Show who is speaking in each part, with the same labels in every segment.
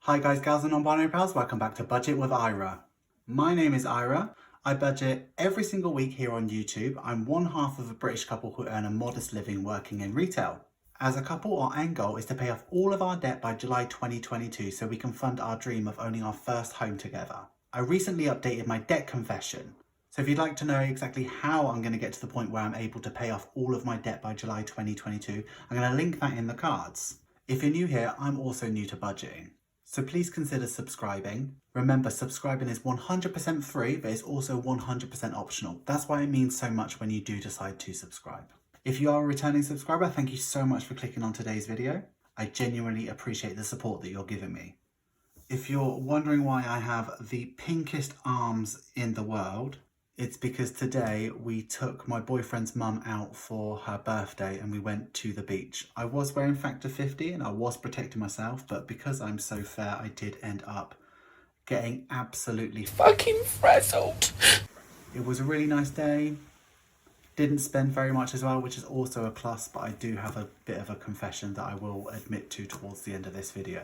Speaker 1: Hi guys, gals and non-binary pals, welcome back to Budget with Ira. My name is Ira. I budget every single week here on YouTube. I'm one half of a British couple who earn a modest living working in retail. As a couple, our end goal is to pay off all of our debt by July 2022 so we can fund our dream of owning our first home together. I recently updated my debt confession. So if you'd like to know exactly how I'm going to get to the point where I'm able to pay off all of my debt by July 2022, I'm going to link that in the cards. If you're new here, I'm also new to budgeting. So please consider subscribing. Remember, subscribing is 100% free, but it's also 100% optional. That's why it means so much when you do decide to subscribe. If you are a returning subscriber, thank you so much for clicking on today's video. I genuinely appreciate the support that you're giving me. If you're wondering why I have the pinkest arms in the world, it's because today we took my boyfriend's mum out for her birthday and we went to the beach. I was wearing Factor 50 and I was protecting myself, but because I'm so fair, I did end up getting absolutely fucking frazzled. It was a really nice day. Didn't spend very much as well, which is also a plus, but I do have a bit of a confession that I will admit to towards the end of this video.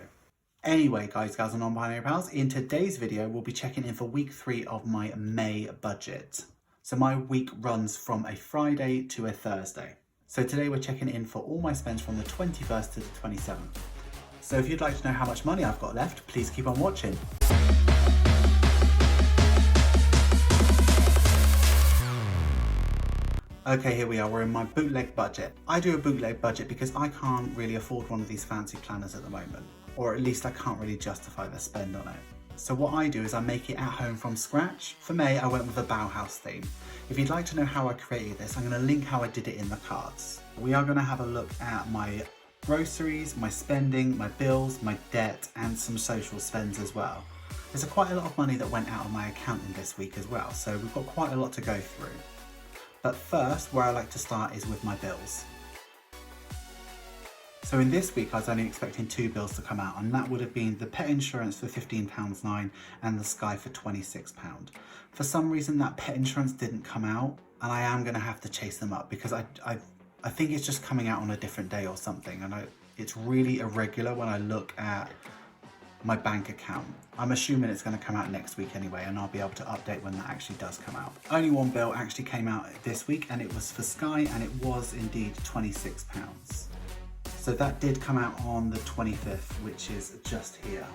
Speaker 1: Anyway, guys, gals and non-binary pals, in today's video, we'll be checking in for week 3 of my May budget. So my week runs from a Friday to a Thursday. So today we're checking in for all my spends from the 21st to the 27th. So if you'd like to know how much money I've got left, please keep on watching. Okay, here we are, we're in my bootleg budget. I do a bootleg budget because I can't really afford one of these fancy planners at the moment. Or at least I can't really justify the spend on it. So what I do is I make it at home from scratch. For May, I went with a Bauhaus theme. If you'd like to know how I created this, I'm going to link how I did it in the cards. We are going to have a look at my groceries, my spending, my bills, my debt, and some social spends as well. There's quite a lot of money that went out of my account in this week as well, so we've got quite a lot to go through. But first, where I like to start is with my bills. So in this week, I was only expecting 2 bills to come out, and that would have been the pet insurance for £15.09 and the Sky for £26. For some reason, that pet insurance didn't come out, and I am going to have to chase them up because I think it's just coming out on a different day or something, and it's really irregular when I look at my bank account. I'm assuming it's going to come out next week anyway, and I'll be able to update when that actually does come out. Only one bill actually came out this week, and it was for Sky, and it was indeed £26. So that did come out on the 25th, which is just here.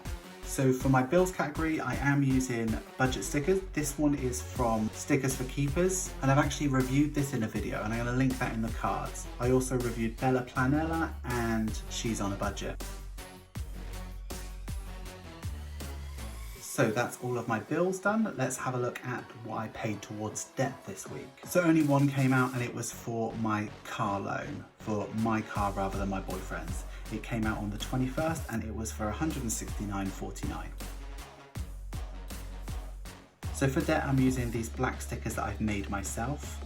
Speaker 1: So for my bills category, I am using budget stickers. This one is from Stickers for Keepers, and I've actually reviewed this in a video, and I'm going to link that in the cards. I also reviewed Planella, and she's on a budget. So that's all of my bills done. Let's have a look at what I paid towards debt this week. So only one came out, and it was for my car loan, for my car rather than my boyfriend's. It came out on the 21st and it was for £169.49. So for debt, I'm using these black stickers that I've made myself.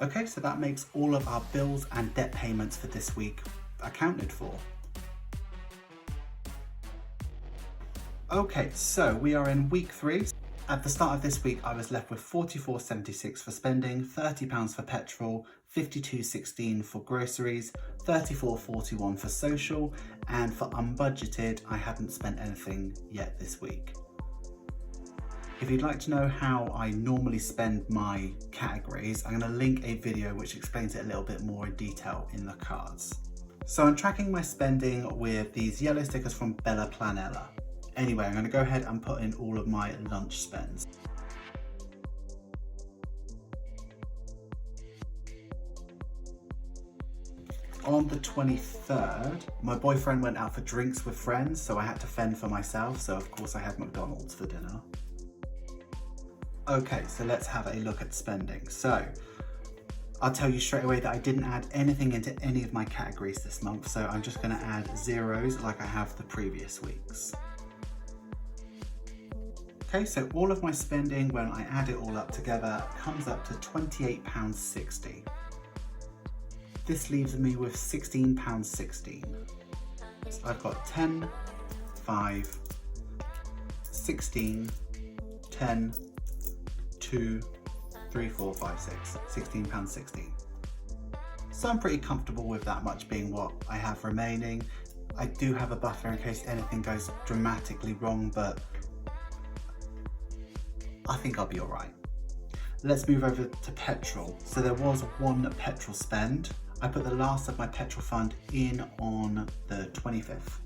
Speaker 1: Okay, so that makes all of our bills and debt payments for this week accounted for. Okay, so we are in week 3. At the start of this week, I was left with £44.76 for spending, £30 for petrol, £52.16 for groceries, £34.41 for social, and for unbudgeted, I hadn't spent anything yet this week. If you'd like to know how I normally spend my categories, I'm going to link a video which explains it a little bit more in detail in the cards. So I'm tracking my spending with these yellow stickers from Planella. Anyway, I'm going to go ahead and put in all of my lunch spends. On the 23rd, my boyfriend went out for drinks with friends, so I had to fend for myself, so of course I had McDonald's for dinner. Okay, so let's have a look at spending. So, I'll tell you straight away that I didn't add anything into any of my categories this month, so I'm just going to add zeros like I have the previous weeks. Okay, so all of my spending, when I add it all up together, comes up to £28.60. This leaves me with £16.16. So I've got 10, 5, 16, 10, 2, 3, 4, 5, 6, £16.16. So I'm pretty comfortable with that much being what I have remaining. I do have a buffer in case anything goes dramatically wrong, but I think I'll be all right. Let's move over to petrol. So there was one petrol spend. I put the last of my petrol fund in on the 25th.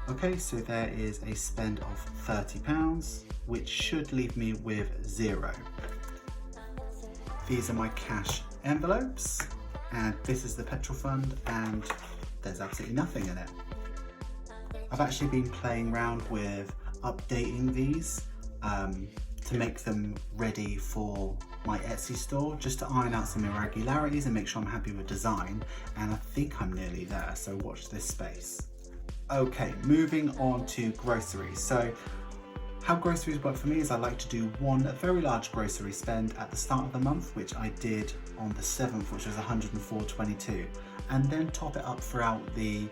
Speaker 1: Okay, so there is a spend of £30, which should leave me with 0. These are my cash envelopes, and this is the petrol fund, and there's absolutely nothing in it. I've actually been playing around with updating these to make them ready for my Etsy store, just to iron out some irregularities and make sure I'm happy with design, and I think I'm nearly there, so watch this space. Okay, moving on to groceries. So how groceries work for me is I like to do one very large grocery spend at the start of the month, which I did on the 7th, which was $104.22, and then top it up throughout the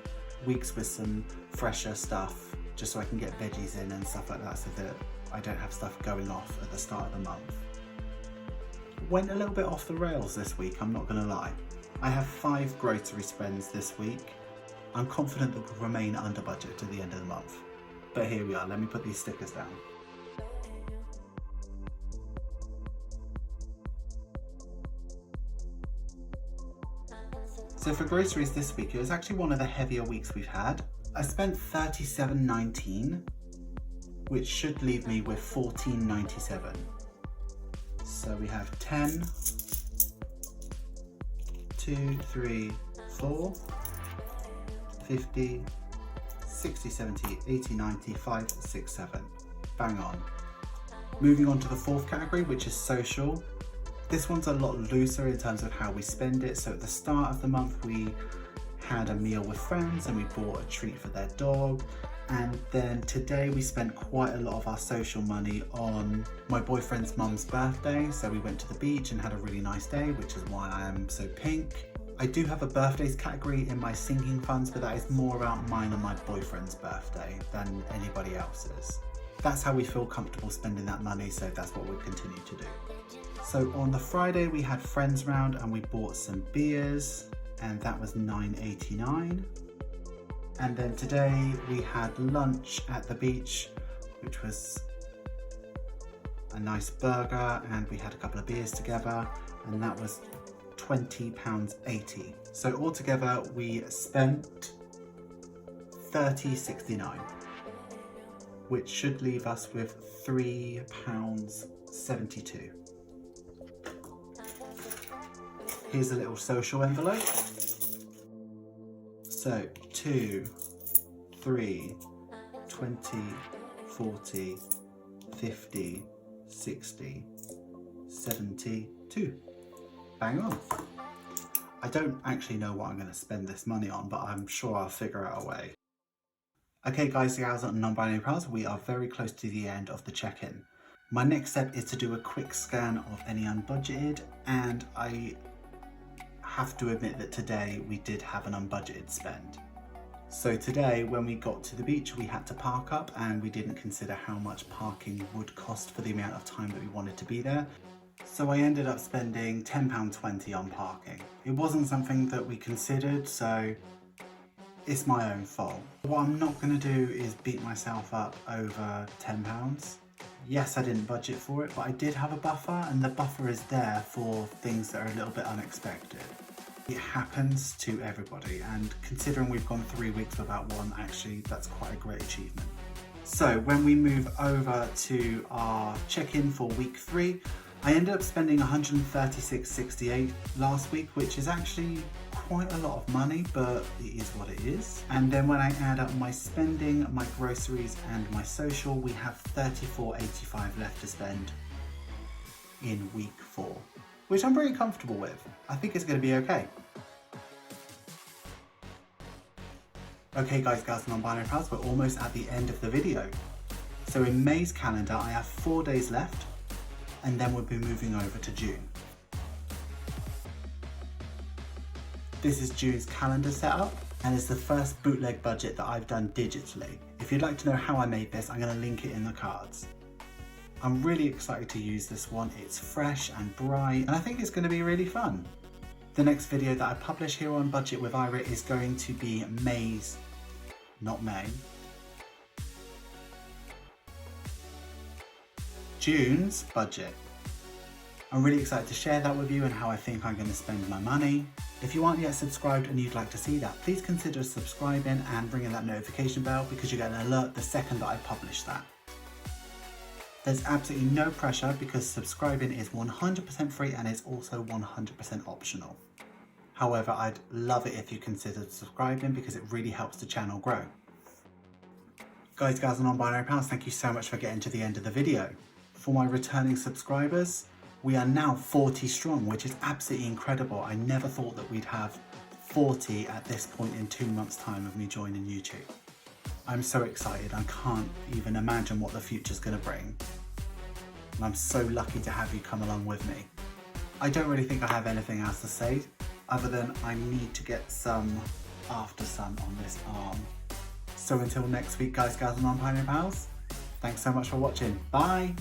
Speaker 1: weeks with some fresher stuff, just so I can get veggies in and stuff like that, so that I don't have stuff going off at the start of the month. Went a little bit off the rails this week, I'm not gonna lie. I have 5 grocery spends this week. I'm confident that we'll remain under budget to the end of the month. But here we are, let me put these stickers down. So for groceries this week, it was actually one of the heavier weeks we've had. I spent $37.19, which should leave me with $14.97. So we have 10, 2, 3, 4, 50, 60, 70, 80, 90, 5, 6, 7. Bang on. Moving on to the 4th category, which is social. This one's a lot looser in terms of how we spend it. So at the start of the month, we had a meal with friends and we bought a treat for their dog. And then today we spent quite a lot of our social money on my boyfriend's mum's birthday. So we went to the beach and had a really nice day, which is why I am so pink. I do have a birthdays category in my sinking funds, but that is more about mine and my boyfriend's birthday than anybody else's. That's how we feel comfortable spending that money, so that's what we'll continue to do. So on the Friday we had friends round and we bought some beers, and that was $9.89. And then today we had lunch at the beach, which was a nice burger, and we had a couple of beers together, and that was £20.80. So altogether we spent $30.69, which should leave us with £3.72. Here's a little social envelope. So 2, 3, 20, 40, 50, 60, 72. Bang on. I don't actually know what I'm going to spend this money on, but I'm sure I'll figure out a way. Okay guys, gals and non-binary pals, we are very close to the end of the check-in. My next step is to do a quick scan of any unbudgeted, and I have to admit that today we did have an unbudgeted spend. So today when we got to the beach we had to park up, and we didn't consider how much parking would cost for the amount of time that we wanted to be there. So I ended up spending £10.20 on parking. It wasn't something that we considered, so it's my own fault. What I'm not going to do is beat myself up over £10. Yes, I didn't budget for it, but I did have a buffer, and the buffer is there for things that are a little bit unexpected. It happens to everybody, and considering we've gone 3 weeks without one, actually that's quite a great achievement. So when we move over to our check-in for week 3, I ended up spending $136.68 last week, which is actually quite a lot of money, but it is what it is. And then when I add up my spending, my groceries and my social, we have $34.85 left to spend in week 4, which I'm pretty comfortable with. I think it's going to be okay. Okay guys, gals and non-binary pals, we're almost at the end of the video. So in May's calendar, I have 4 days left, and then we'll be moving over to June. This is June's calendar setup, and it's the first bootleg budget that I've done digitally. If you'd like to know how I made this, I'm going to link it in the cards. I'm really excited to use this one. It's fresh and bright, and I think it's going to be really fun. The next video that I publish here on Budget with Ira is going to be June's budget. I'm really excited to share that with you and how I think I'm going to spend my money. If you aren't yet subscribed and you'd like to see that, please consider subscribing and ringing that notification bell because you get an alert the second that I publish that. There's absolutely no pressure because subscribing is 100% free and is also 100% optional. However, I'd love it if you considered subscribing because it really helps the channel grow. Guys, gals and non-binary pals, thank you so much for getting to the end of the video. For my returning subscribers, we are now 40 strong, which is absolutely incredible. I never thought that we'd have 40 at this point in 2 months' time of me joining YouTube. I'm so excited, I can't even imagine what the future's gonna bring. And I'm so lucky to have you come along with me. I don't really think I have anything else to say, other than I need to get some after sun on this arm. So until next week, guys, gals and non-binary pals, thanks so much for watching. Bye!